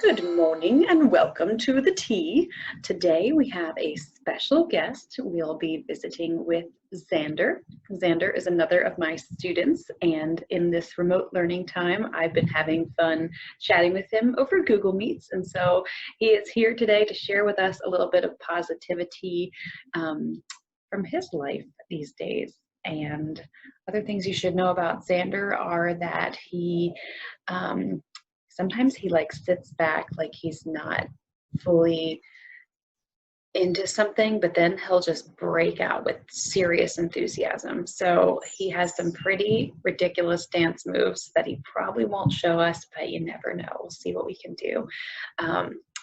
Good morning and welcome to the tea. Today we have a special guest. We'll be visiting with Xander. Xander is another of my students, and in this remote learning time, I've been having fun chatting with him over Google Meets. And so he is here today to share with us a little bit of positivity from his life these days. And other things you should know about Xander are that he sometimes he like sits back like he's not fully into something, but then he'll just break out with serious enthusiasm. So he has some pretty ridiculous dance moves that he probably won't show us, but you never know. We'll see what we can do.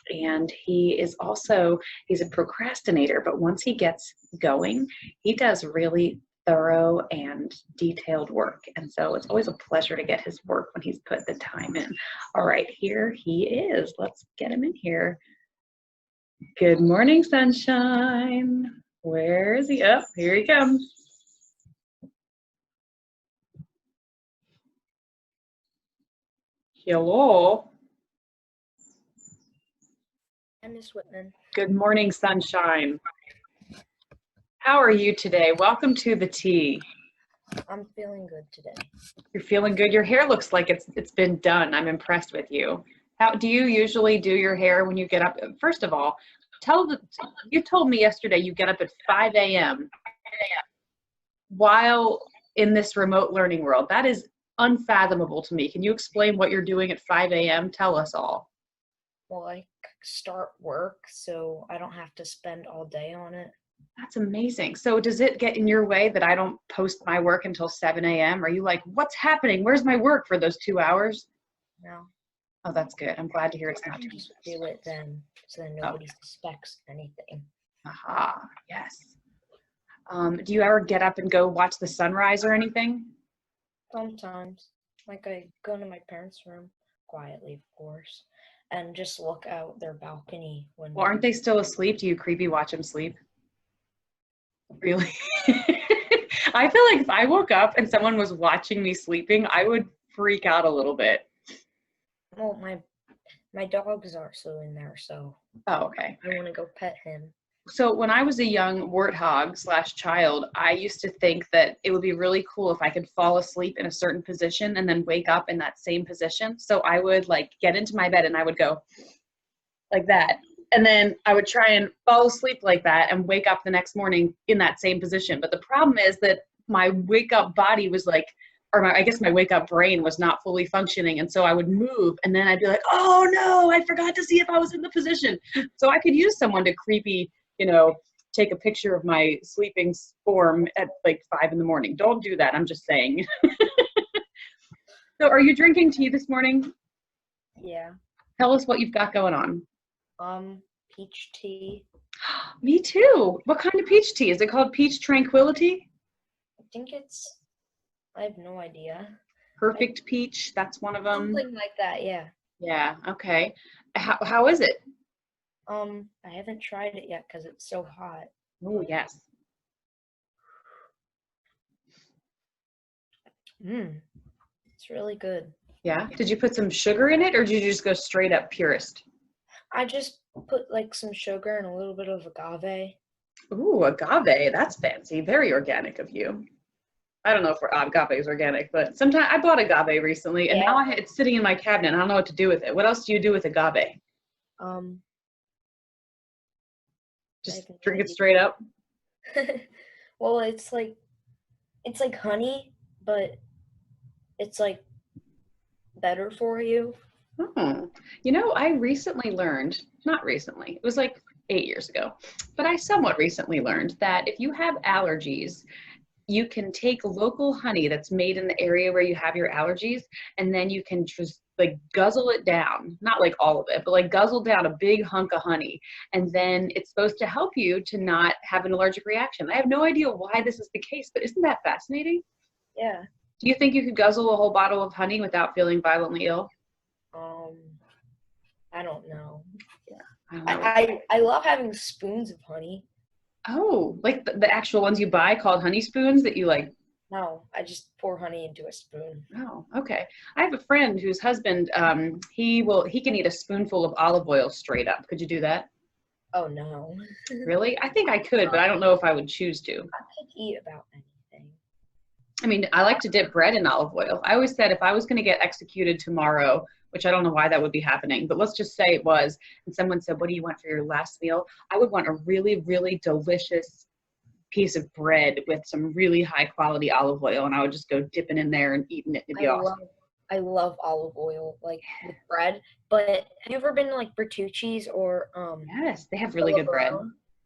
And he's a procrastinator, but once he gets going, he does really thorough and detailed work. And so it's always a pleasure to get his work when he's put the time in. All right, here he is. Let's get him in here. Good morning, sunshine. Where is he? Oh, here he comes. Hello. Hi, Miss Whitman. Good morning, sunshine. How are you today? Welcome to the tea. I'm feeling good today. You're feeling good? Your hair looks like it's been done. I'm impressed with you. How do you usually do your hair when you get up? First of all, you told me yesterday you get up at 5 a.m. while in this remote learning world. That is unfathomable to me. Can you explain what you're doing at 5 a.m.? Tell us all. Well, I start work, so I don't have to spend all day on it. That's amazing. So does it get in your way that I don't post my work until 7 a.m.? Are you like, what's happening? Where's my work for those 2 hours? No. Oh, that's good. I'm glad to hear it's I not can too just do it then, so then nobody suspects anything. Aha, yes. Do you ever get up and go watch the sunrise or anything? Sometimes. Like I go to my parents' room, quietly, of course, and just look out their balcony when... Well, aren't they still asleep? Do you creepy watch them sleep? Really? I feel like if I woke up and someone was watching me sleeping, I would freak out a little bit. Well, my dogs are still in there, so... Oh, okay. I want to go pet him. So when I was a young warthog/child, I used to think that it would be really cool if I could fall asleep in a certain position and then wake up in that same position. So I would like get into my bed and I would go like that. And then I would try and fall asleep like that and wake up the next morning in that same position. But the problem is that my wake up body was like, I guess my wake up brain was not fully functioning. And so I would move and then I'd be like, oh no, I forgot to see if I was in the position. So I could use someone to creepy, take a picture of my sleeping form at like 5 a.m. Don't do that. I'm just saying. So are you drinking tea this morning? Yeah. Tell us what you've got going on. Peach tea. Me too. What kind of peach tea? Is it called peach tranquility? I think I have no idea. Perfect peach, that's one of them. Something like that, yeah. Yeah, okay. How is it? I haven't tried it yet because it's so hot. Oh, yes. It's really good. Yeah? Did you put some sugar in it or did you just go straight up purist? I just put like some sugar and a little bit of agave. Ooh, agave. That's fancy. Very organic of you. I don't know if agave is organic, but sometimes I bought agave recently and now it's sitting in my cabinet. I don't know what to do with it. What else do you do with agave? Just drink it straight up? Well, it's like honey, but it's like better for you. Oh, I recently learned, not recently, it was like 8 years ago, but I somewhat recently learned that if you have allergies, you can take local honey that's made in the area where you have your allergies, and then you can just like guzzle it down, not like all of it, but like guzzle down a big hunk of honey. And then it's supposed to help you to not have an allergic reaction. I have no idea why this is the case, but isn't that fascinating? Yeah. Do you think you could guzzle a whole bottle of honey without feeling violently ill? I don't know. Yeah, I don't know. I love having spoons of honey. Oh, like the actual ones you buy called honey spoons that you like No, I just pour honey into a spoon. Oh, okay. I have a friend whose husband, he can eat a spoonful of olive oil straight up. Could you do that? Oh no. Really? I think I could, but I don't know if I would choose to. I could eat about anything. I mean, I like to dip bread in olive oil. I always said if I was going to get executed tomorrow, which I don't know why that would be happening, but let's just say it was, and someone said, "What do you want for your last meal?" I would want a really, really delicious piece of bread with some really high quality olive oil, and I would just go dipping in there and eating it. It'd be awesome. I love olive oil, like with bread. But have you ever been to like Bertucci's or Yes, they have really good bread.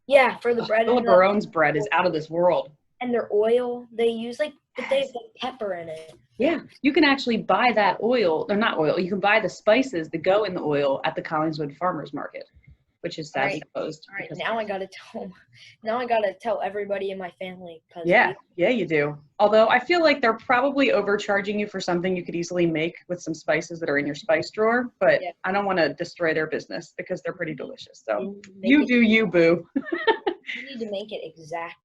Yeah, for the Oh, bread Philip Barone's bread is out of this world. and their oil they use but they have like pepper in it. Yeah, you can actually buy that oil, or not oil, you can buy the spices that go in the oil at the Collingswood Farmers Market, which is sadly closed. All right, now I gotta tell everybody in my family. Yeah, you do. Although I feel like they're probably overcharging you for something you could easily make with some spices that are in your spice drawer, but yeah. I don't want to destroy their business because they're pretty delicious. So you do you, boo. You need to make it exact.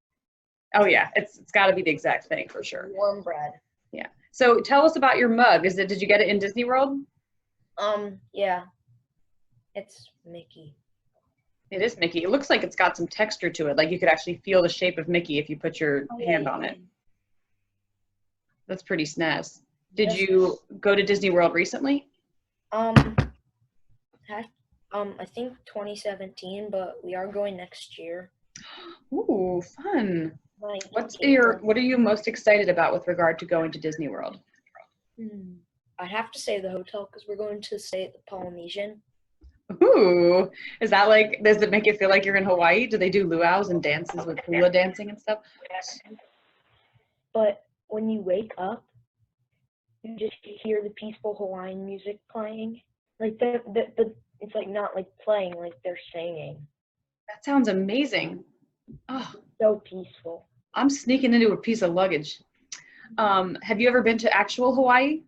Oh yeah, it's got to be the exact thing for sure. Warm bread. Yeah. So tell us about your mug. Did you get it in Disney World? Yeah. It's Mickey. It is Mickey. It looks like it's got some texture to it. Like you could actually feel the shape of Mickey if you put your hand on it. That's pretty snaz. Did you go to Disney World recently? I think 2017, but we are going next year. Ooh, fun. What are you most excited about with regard to going to Disney World? I have to say the hotel because we're going to stay at the Polynesian. Ooh, does it make you feel like you're in Hawaii? Do they do luau's and dances with hula dancing and stuff? But when you wake up, you just hear the peaceful Hawaiian music playing. Like it's like not like playing, like they're singing. That sounds amazing. Oh, so peaceful. I'm sneaking into a piece of luggage. Have you ever been to actual Hawaii?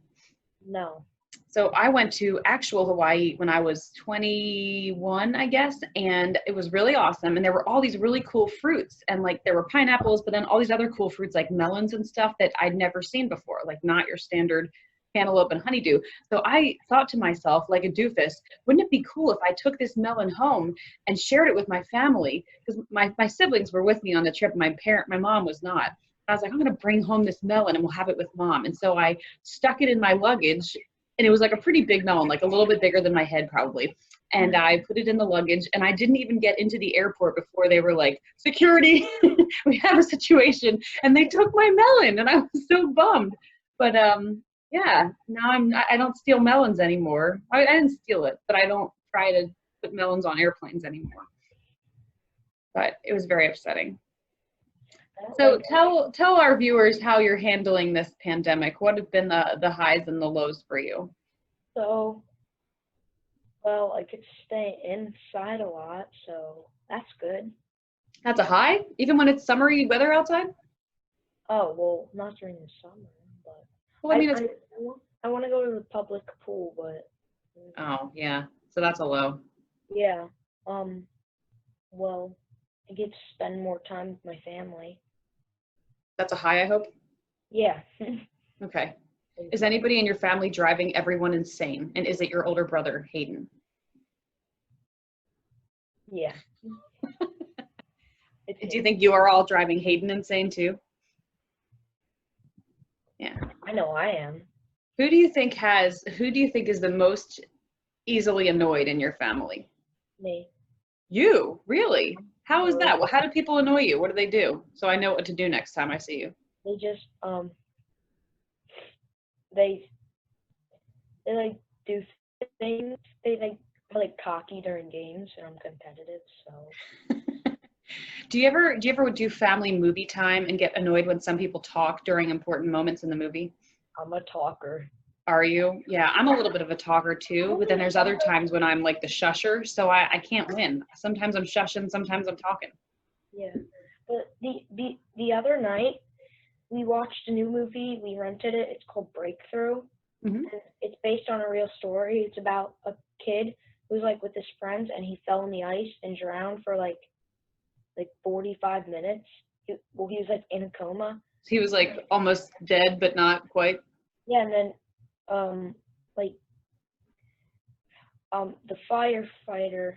No. So I went to actual Hawaii when I was 21, I guess, and it was really awesome. And there were all these really cool fruits, and like there were pineapples, but then all these other cool fruits like melons and stuff that I'd never seen before, like not your standard cantaloupe and honeydew. So I thought to myself, like a doofus, wouldn't it be cool if I took this melon home and shared it with my family? Because my siblings were with me on the trip. My mom was not. I was like, I'm going to bring home this melon and we'll have it with mom. And so I stuck it in my luggage, and it was like a pretty big melon, like a little bit bigger than my head probably. And I put it in the luggage, and I didn't even get into the airport before they were like, security, we have a situation. And they took my melon, and I was so bummed. But yeah, now I don't steal melons anymore. I didn't steal it, but I don't try to put melons on airplanes anymore. But it was very upsetting. So tell our viewers how you're handling this pandemic. What have been the highs and the lows for you? So, well, I could stay inside a lot, so that's good. That's a high, even when it's summery weather outside? Oh, well, not during the summer, but well, I mean, I want to go to the public pool, but oh yeah, so that's a low. Yeah. Well, I get to spend more time with my family. That's a high, I hope? Yeah. Okay. Is anybody in your family driving everyone insane? And is it your older brother, Hayden? Yeah. Do you think you are all driving Hayden insane too? Yeah. I know I am. Who do you think is the most easily annoyed in your family? Me. You? Really? How is that? Well, how do people annoy you? What do they do? So I know what to do next time I see you. They just they like do things. They like cocky during games, and I'm competitive, so. Do you ever do family movie time and get annoyed when some people talk during important moments in the movie? I'm a talker. Are you? Yeah, I'm a little bit of a talker too, but then there's other times when I'm like the shusher, so I can't win. Sometimes I'm shushing, sometimes I'm talking. Yeah, but the other night we watched a new movie. We rented it. It's called Breakthrough. Mm-hmm. And it's based on a real story. It's about a kid who's like with his friends, and he fell in the ice and drowned for like 45 minutes. He was like in a coma, He was like almost dead, but not quite. Yeah, and then like the firefighter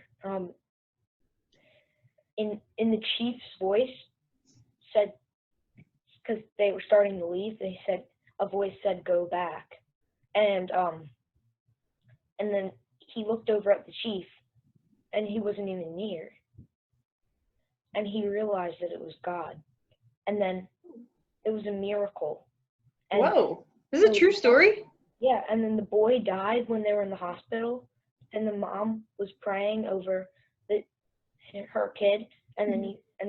in the chief's voice said, because they were starting to leave, a voice said go back, and then he looked over at the chief, and he wasn't even near, and he realized that it was God, and then it was a miracle. And whoa, this is a true story? Yeah, and then the boy died when they were in the hospital, and the mom was praying over her kid, and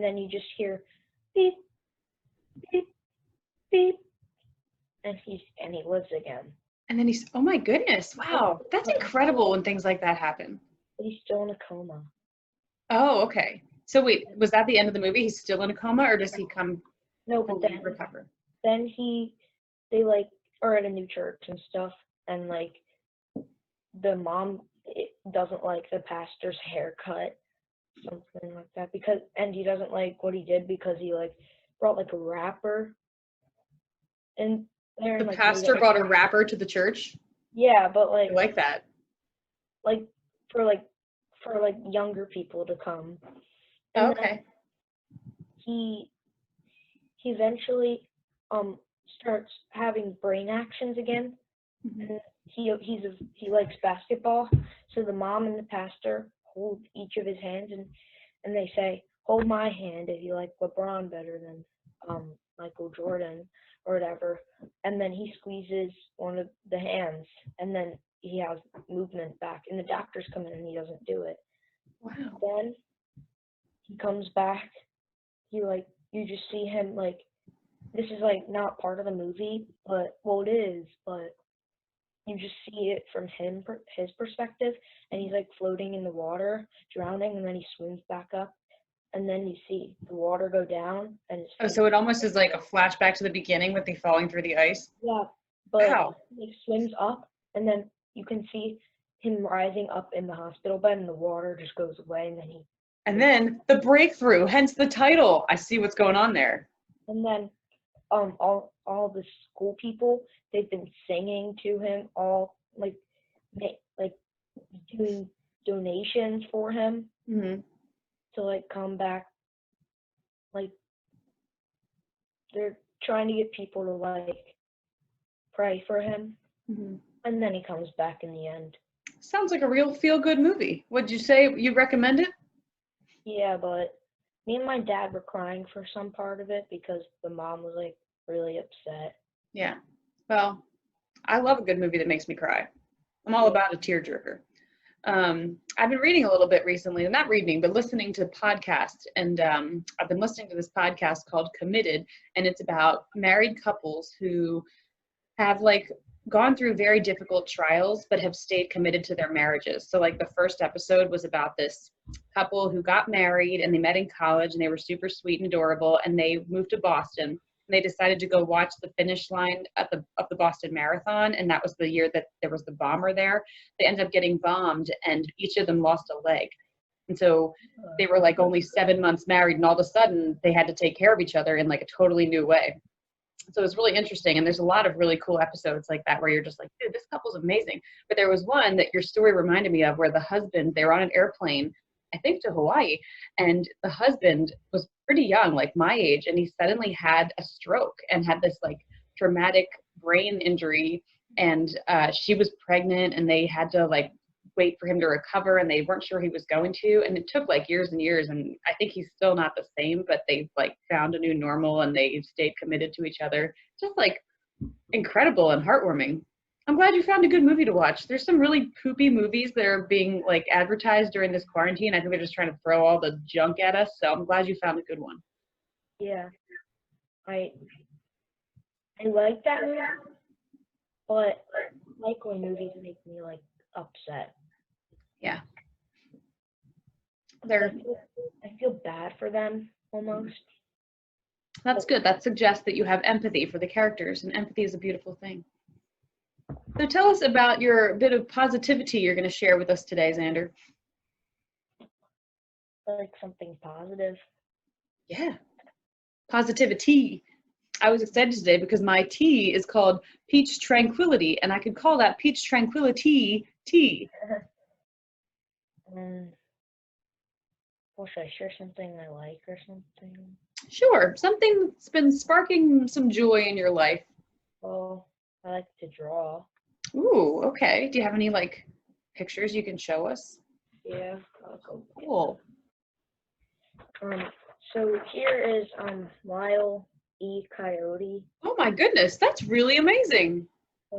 then you just hear beep, beep, beep, and he lives again. And then he's, oh my goodness, wow, that's incredible when things like that happen. But he's still in a coma. Oh, okay. So wait, was that the end of the movie? He's still in a coma, or does he come No, but fully recover? Then they like are at a new church and stuff, and like the mom doesn't like the pastor's haircut, something like that, and he doesn't like what he did because he like brought like a rapper in there. The pastor brought a rapper to the church? Yeah, but I like that. Like for younger people to come. And okay. He eventually starts having brain actions again. Mm-hmm. And he likes basketball, so the mom and the pastor hold each of his hands and they say, hold my hand if you like LeBron better than Michael Jordan or whatever. And then he squeezes one of the hands, and then he has movement back, and the doctors come in and he doesn't do it. Wow. Then he comes back. You just see him like, this is like not part of the movie, but it is, but you just see it from his perspective, and he's like floating in the water, drowning, and then he swims back up, and then you see the water go down, and so it almost is like a flashback to the beginning with the falling through the ice. Yeah, but wow. He swims up, and then you can see him rising up in the hospital bed, and the water just goes away, and then the breakthrough, hence the title. I see what's going on there. And then all the school people, they've been singing to him, all like doing donations for him. Mm-hmm. To like come back. Like they're trying to get people to like pray for him. Mm-hmm. And then he comes back in the end. Sounds like a real feel-good movie. Would you say you recommend it? Yeah, but me and my dad were crying for some part of it because the mom was like really upset. Yeah. Well, I love a good movie that makes me cry. I'm all about a tearjerker. I've been reading a little bit recently, not reading, but listening to podcasts. And I've been listening to this podcast called Committed, and it's about married couples who have like gone through very difficult trials, but have stayed committed to their marriages. So like the first episode was about this couple who got married and they met in college and they were super sweet and adorable, and they moved to Boston and they decided to go watch the finish line of the Boston Marathon. And that was the year that there was the bomber there. They ended up getting bombed and each of them lost a leg. And so they were like only 7 months married, and all of a sudden they had to take care of each other in like a totally new way. So it's really interesting. And there's a lot of really cool episodes like that where you're just like, dude, this couple's amazing. But there was one that your story reminded me of where the husband, they were on an airplane, I think to Hawaii, and the husband was pretty young, like my age, and he suddenly had a stroke and had this like traumatic brain injury. And she was pregnant, and they had to like wait for him to recover, and they weren't sure he was going to, and it took like years and years, and I think he's still not the same, but they've like found a new normal and they stayed committed to each other. Just like incredible and heartwarming. I'm glad you found a good movie to watch. There's some really poopy movies that are being like advertised during this quarantine. I think they're just trying to throw all the junk at us, so I'm glad you found a good one. Yeah, I like that movie, but like when movies make me like upset. Yeah. I feel bad for them almost. That's good. That suggests that you have empathy for the characters, and empathy is a beautiful thing. So tell us about your bit of positivity you're going to share with us today, Xander. Like something positive. Yeah. Positivity. I was excited today because my tea is called Peach Tranquility, and I could call that Peach Tranquility tea. Well, should I share something I like or something? Sure, something that's been sparking some joy in your life. Well, I like to draw. Ooh, okay. Do you have any like pictures you can show us? Yeah, I'll go. Cool. So here is Wiley Coyote. Oh my goodness, that's really amazing.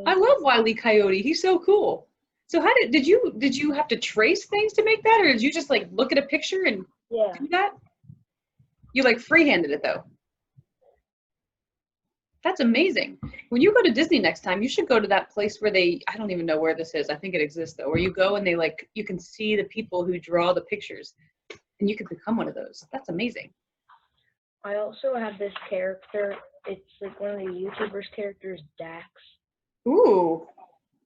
I love Wiley Coyote. He's so cool. So how did you have to trace things to make that, or did you just like look at a picture and do that? You like freehanded it though. That's amazing. When you go to Disney next time, you should go to that place where I don't even know where this is. I think it exists though, where you go and you can see the people who draw the pictures and you can become one of those. That's amazing. I also have this character. It's like one of the YouTubers' characters, Dax. Ooh.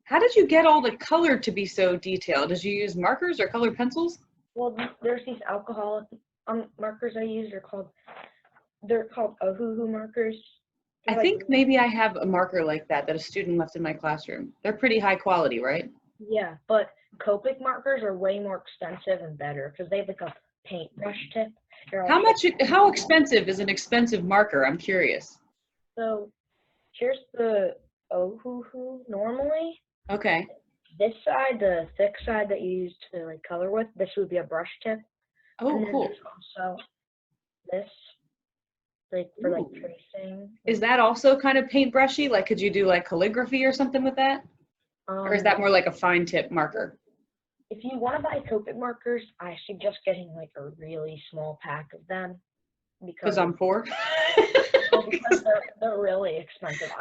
How did you get all the color to be so detailed? Did you use markers or colored pencils? Well, there's these alcoholic markers I use. They're called Ohuhu markers. I think maybe I have a marker like that a student left in my classroom. They're pretty high quality, right? Yeah, but Copic markers are way more expensive and better because they have like a paintbrush tip. How expensive is an expensive marker? I'm curious. So here's the Ohuhu normally. Okay. This side, the thick side that you use to like color with, this would be a brush tip. Oh, and then cool. There's also this, like for like tracing. Is that also kind of paintbrushy? Like, could you do like calligraphy or something with that? Or is that more like a fine tip marker? If you want to buy Copic markers, I suggest getting like a really small pack of them because I'm poor. Because they're really expensive.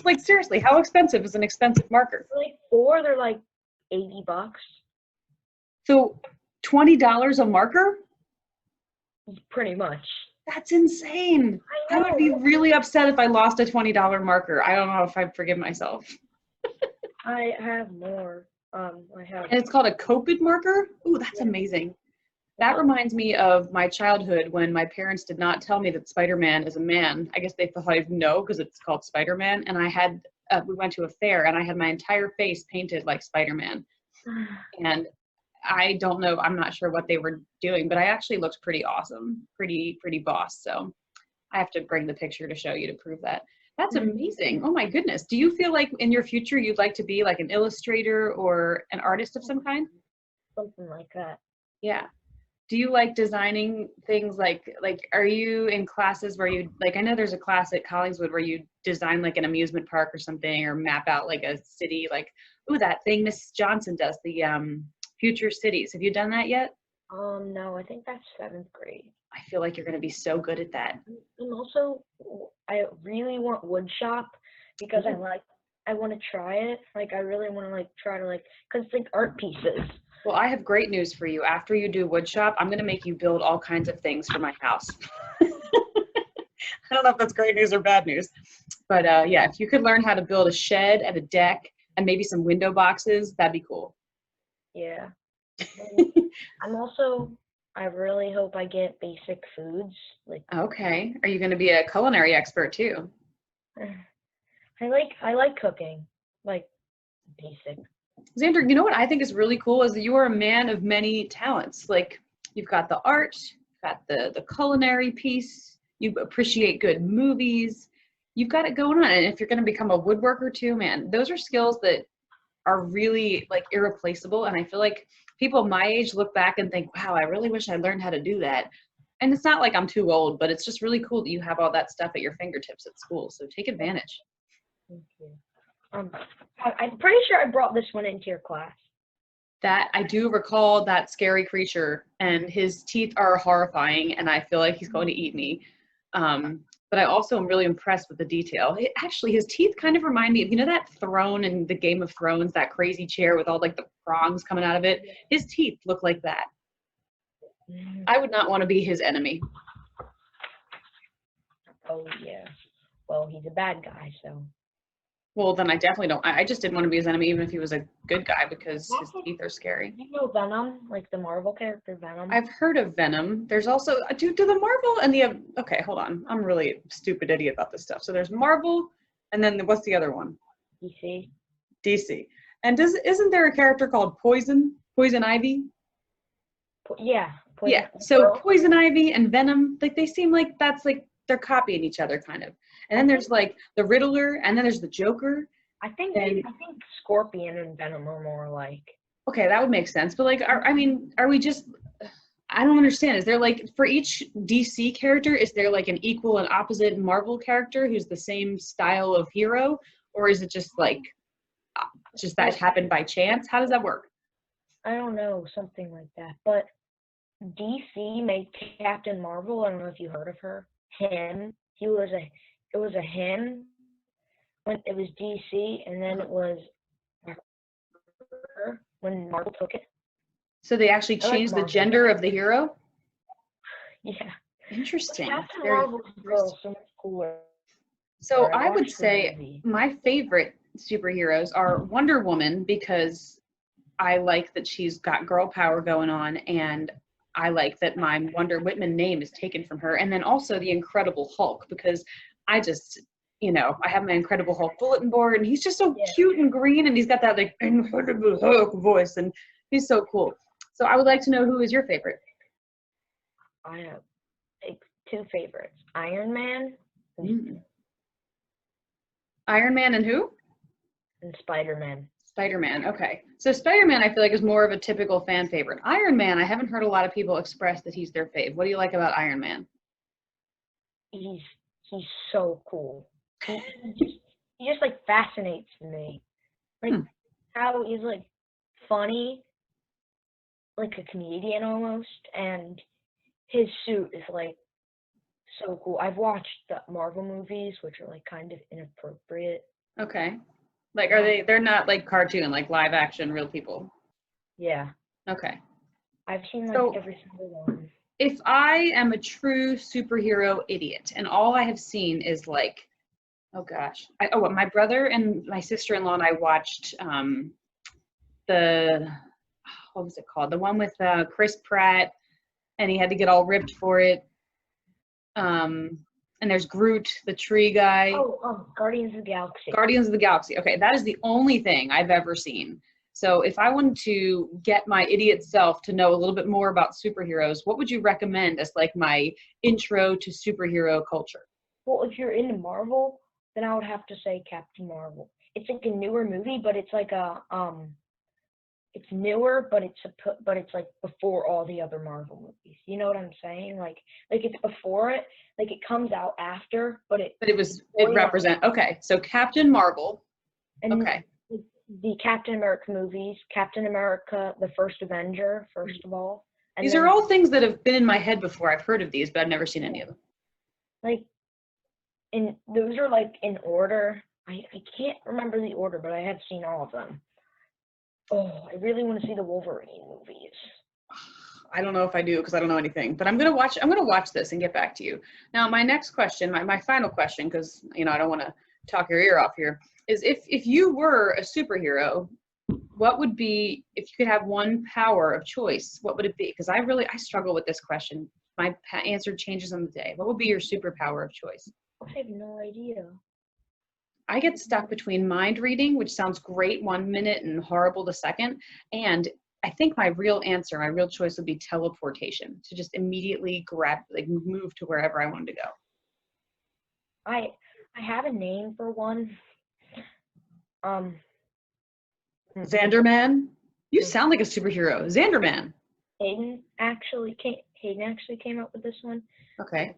Like seriously, how expensive is an expensive marker? Like four, they're like $80. So $20 a marker? Pretty much. That's insane. I would be really upset if I lost a $20 marker. I don't know if I'd forgive myself. I have more. And it's called a Copic marker? Ooh, that's amazing. That reminds me of my childhood when my parents did not tell me that Spider-Man is a man. I guess they thought I'd know because it's called Spider-Man. And we went to a fair and I had my entire face painted like Spider-Man. And I don't know, I'm not sure what they were doing, but I actually looked pretty awesome, pretty boss. So I have to bring the picture to show you to prove that. That's amazing. Oh my goodness. Do you feel like in your future you'd like to be like an illustrator or an artist of some kind? Something like that. Yeah. Do you like designing things like are you in classes where you like, I know there's a class at Collingswood where you design like an amusement park or something or map out like a city, like, ooh, that thing Miss Johnson does, the future cities. Have you done that yet? No, I think that's 7th grade. I feel like you're going to be so good at that. And also, I really want wood shop because I want to try it. Like, I really want to like try to like, cause it's like art pieces. Well, I have great news for you. After you do wood shop, I'm going to make you build all kinds of things for my house. I don't know if that's great news or bad news, but yeah, if you could learn how to build a shed and a deck and maybe some window boxes, that'd be cool. Yeah. I really hope I get basic foods. Like. Okay. Are you going to be a culinary expert too? I like cooking, like basic. Xander, you know what I think is really cool is that you are a man of many talents. Like you've got the art, you've got the culinary piece, you appreciate good movies, you've got it going on. And if you're going to become a woodworker too, man, those are skills that are really like irreplaceable. And I feel like people my age look back and think, wow, I really wish I learned how to do that. And it's not like I'm too old, but it's just really cool that you have all that stuff at your fingertips at school. So take advantage. Thank you. I'm pretty sure I brought this one into your class. That I do recall that scary creature, and his teeth are horrifying, and I feel like he's going to eat me. But I also am really impressed with the detail. Actually, his teeth kind of remind me of, you know, that throne in the Game of Thrones, that crazy chair with all like the prongs coming out of it. His teeth look like that. I would not want to be his enemy. Oh yeah. Well, he's a bad guy, so. Well, then I definitely don't. I just didn't want to be his enemy, even if he was a good guy, because his teeth are scary. You know Venom, like the Marvel character Venom? I've heard of Venom. There's also, do the Marvel and the, okay, hold on. I'm really a stupid idiot about this stuff. So there's Marvel, and then what's the other one? DC. DC. And isn't there a character called Poison Ivy? Yeah. Yeah, so Poison Ivy and Venom, like they seem like that's like they're copying each other kind of. And then there's like the Riddler, and then there's the Joker. I think Scorpion and Venom are more like. Okay, that would make sense. But like, are we just? I don't understand. Is there like for each DC character, is there like an equal and opposite Marvel character who's the same style of hero, or is it just like just that happened by chance? How does that work? I don't know, something like that. But DC made Captain Marvel. I don't know if you heard of her. It was a him when it was DC, and then it was her when Marvel took it. So they actually changed the gender of the hero? Yeah. Interesting. Captain Marvel's girl so much cooler. So I would say my favorite superheroes are Wonder Woman, because I like that she's got girl power going on, and I like that my Wonder Woman name is taken from her. And then also the Incredible Hulk, because I just, I have my Incredible Hulk bulletin board, and he's just so cute and green, and he's got that like Incredible Hulk voice, and he's so cool. So I would like to know, who is your favorite? I have two favorites: Iron Man. Iron Man and who? And Spider-Man. Spider-Man, okay. So Spider-Man, I feel like, is more of a typical fan favorite. Iron Man, I haven't heard a lot of people express that he's their fave. What do you like about Iron Man? He's so cool. He just like fascinates me. Like how he's like funny, like a comedian almost, and his suit is like so cool. I've watched the Marvel movies, which are like kind of inappropriate. Okay. Like, they're not like cartoon, like live action, real people? Yeah. Okay. I've seen like every single one. If I am a true superhero idiot and all I have seen is like, oh gosh, my brother and my sister-in-law and I watched what was it called? The one with Chris Pratt, and he had to get all ripped for it. And there's Groot, the tree guy. Guardians of the Galaxy. Guardians of the Galaxy. Okay, that is the only thing I've ever seen. So if I wanted to get my idiot self to know a little bit more about superheroes, what would you recommend as like my intro to superhero culture? Well, if you're into Marvel, then I would have to say Captain Marvel. It's like a newer movie, but it's like it's newer, but it's like before all the other Marvel movies. You know what I'm saying? Like it's before it, like it comes out after, but it represents. Okay, so Captain Marvel. Okay. The Captain America movies, Captain America, the First Avenger, first of all. And these are all things that have been in my head before. I've heard of these, but I've never seen any of them. Like, and those are like in order. I can't remember the order, but I have seen all of them. Oh, I really want to see the Wolverine movies. I don't know if I do, because I don't know anything, but I'm gonna watch this and get back to you. Now, my next question, my final question, because I don't want to talk your ear off here, is if you were a superhero, what would be, if you could have one power of choice, what would it be? Because I struggle with this question. My answer changes on the day. What would be your superpower of choice? I have no idea. I get stuck between mind reading, which sounds great 1 minute and horrible the second, and I think my real choice would be teleportation, to just immediately move to wherever I wanted to go. I have a name for one. Xanderman? You sound like a superhero. Xanderman. Hayden actually came up with this one. Okay.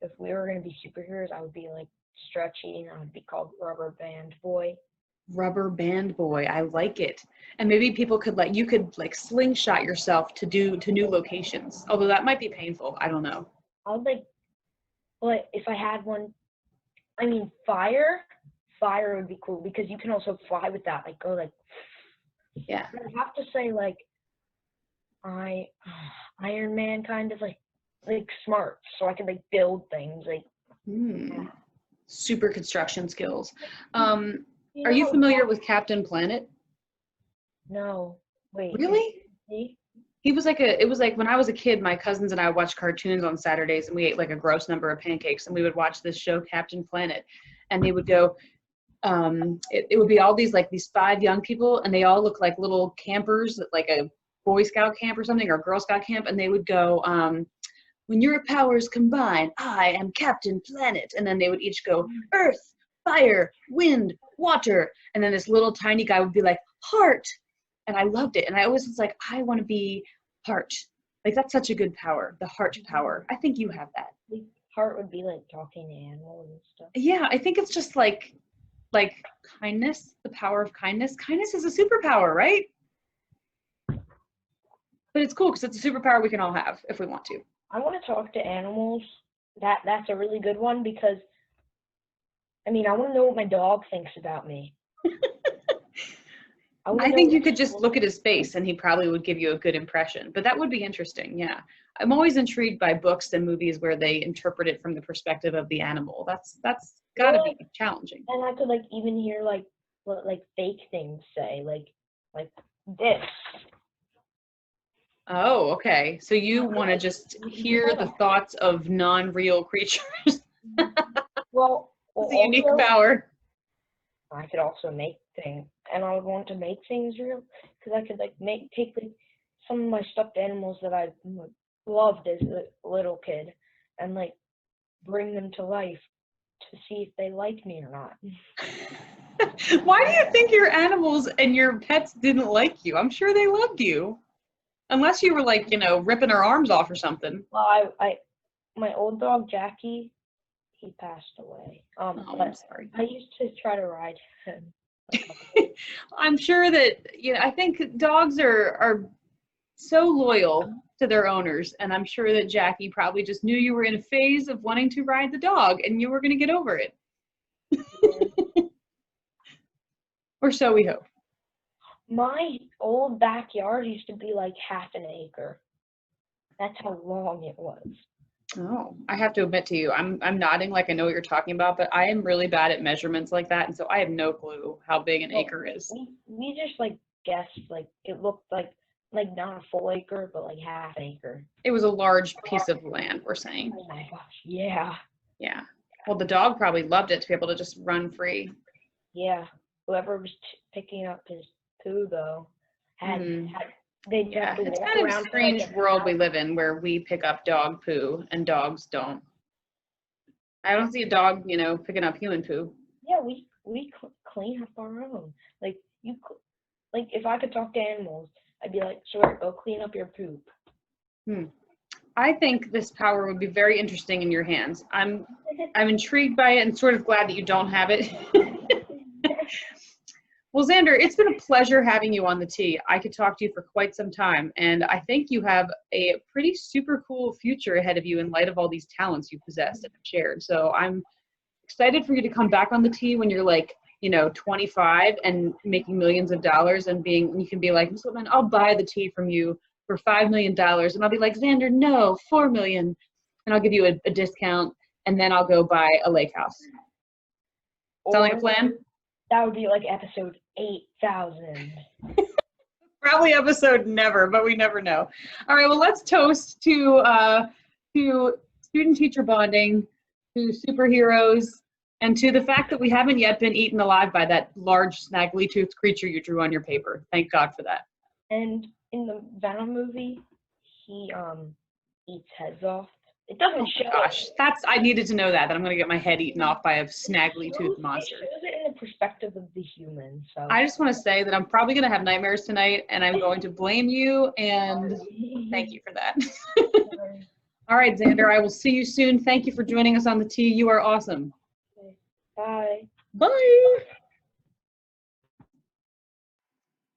If we were going to be superheroes, I would be like stretchy, and I would be called Rubber Band Boy. Rubber Band Boy. I like it. And maybe people could you could slingshot yourself to new locations. Although that might be painful. I don't know. I would but if I had one, I mean, fire would be cool, because you can also fly with that. Yeah. I have to say Iron Man kind of like smart, so I can build things super construction skills. You Are know you how familiar with Captain Planet? No. Wait. Really? See? He was like it was like when I was a kid, my cousins and I watched cartoons on Saturdays and we ate like a gross number of pancakes and we would watch this show, Captain Planet. And they would go, it would be all these 5 young people and they all look like little campers, like a Boy Scout camp or something or Girl Scout camp. And they would go, when your powers combine, I am Captain Planet. And then they would each go, Earth, fire, wind, water. And then this little tiny guy would be like, heart. And I loved it. And I always was like, I want to be heart. Like, that's such a good power, the heart power. I think you have that. Like, heart would be like talking to animals and stuff. Yeah, I think it's just like kindness, the power of kindness. Kindness is a superpower, right? But it's cool because it's a superpower we can all have if we want to. I want to talk to animals. That's a really good one because, I mean, I want to know what my dog thinks about me. I think you could just look at his face and he probably would give you a good impression. But that would be interesting, yeah. I'm always intrigued by books and movies where they interpret it from the perspective of the animal. That's got to be challenging. And I could like even hear like what like fake things say, like this. Oh, okay. So you want to just hear the thoughts of non-real creatures. Well, It's a unique power. I could also make things, and I would want to make things real because I could like take like some of my stuffed animals that I loved as a little kid and like bring them to life to see if they like me or not. Why do you think your animals and your pets didn't like you? I'm sure they loved you. Unless you were like, ripping her arms off or something. Well, my old dog Jackie, he passed away. But I'm sorry. I used to try to ride him. I'm sure that, I think dogs are so loyal to their owners, and I'm sure that Jackie probably just knew you were in a phase of wanting to ride the dog, and you were going to get over it. Yeah. Or so we hope. My old backyard used to be like half an acre. That's how long it was. Oh, I have to admit to you, I'm nodding like I know what you're talking about, but I am really bad at measurements like that, and so I have no clue how big an acre is. We just like guessed like it looked like not a full acre, but like half an acre. It was a large piece of land, we're saying. Oh my gosh, yeah. Yeah. Well, the dog probably loved it to be able to just run free. Yeah. Whoever was picking up his poo though they'd have to walk it's kind of around a strange world we live in where we pick up dog poo and dogs don't. I don't see a dog, picking up human poo. Yeah, we clean up our own. Like if I could talk to animals, I'd be like, sure, go clean up your poop. I think this power would be very interesting in your hands. I'm intrigued by it and sort of glad that you don't have it. Well, Xander, it's been a pleasure having you on the T. I could talk to you for quite some time, and I think you have a pretty super cool future ahead of you in light of all these talents you possess and have shared. So I'm excited for you to come back on the T when you're like, 25 and making millions of dollars and you can be like, Ms. Whitman, I'll buy the T from you for $5 million. And I'll be like, Xander, no, $4 million. And I'll give you a discount, and then I'll go buy a lake house. Sound like a plan? That would be like episode 8,000. Probably episode never, but we never know. All right, well, let's toast to student-teacher bonding, to superheroes, and to the fact that we haven't yet been eaten alive by that large, snaggly-toothed creature you drew on your paper. Thank God for that. And in the Venom movie, he eats heads off. It doesn't show. Gosh, I needed to know that I'm going to get my head eaten off by a snaggly-toothed monster. It shows it in the perspective of the human. So I just want to say that I'm probably going to have nightmares tonight, and I'm going to blame you, and thank you for that. All right, Xander, I will see you soon. Thank you for joining us on the T. You are awesome. Okay. Bye. Bye.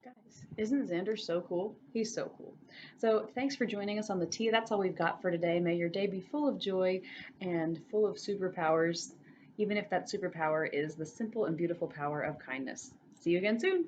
Guys, isn't Xander so cool? He's so cool. So thanks for joining us on the T. That's all we've got for today. May your day be full of joy and full of superpowers, even if that superpower is the simple and beautiful power of kindness. See you again soon.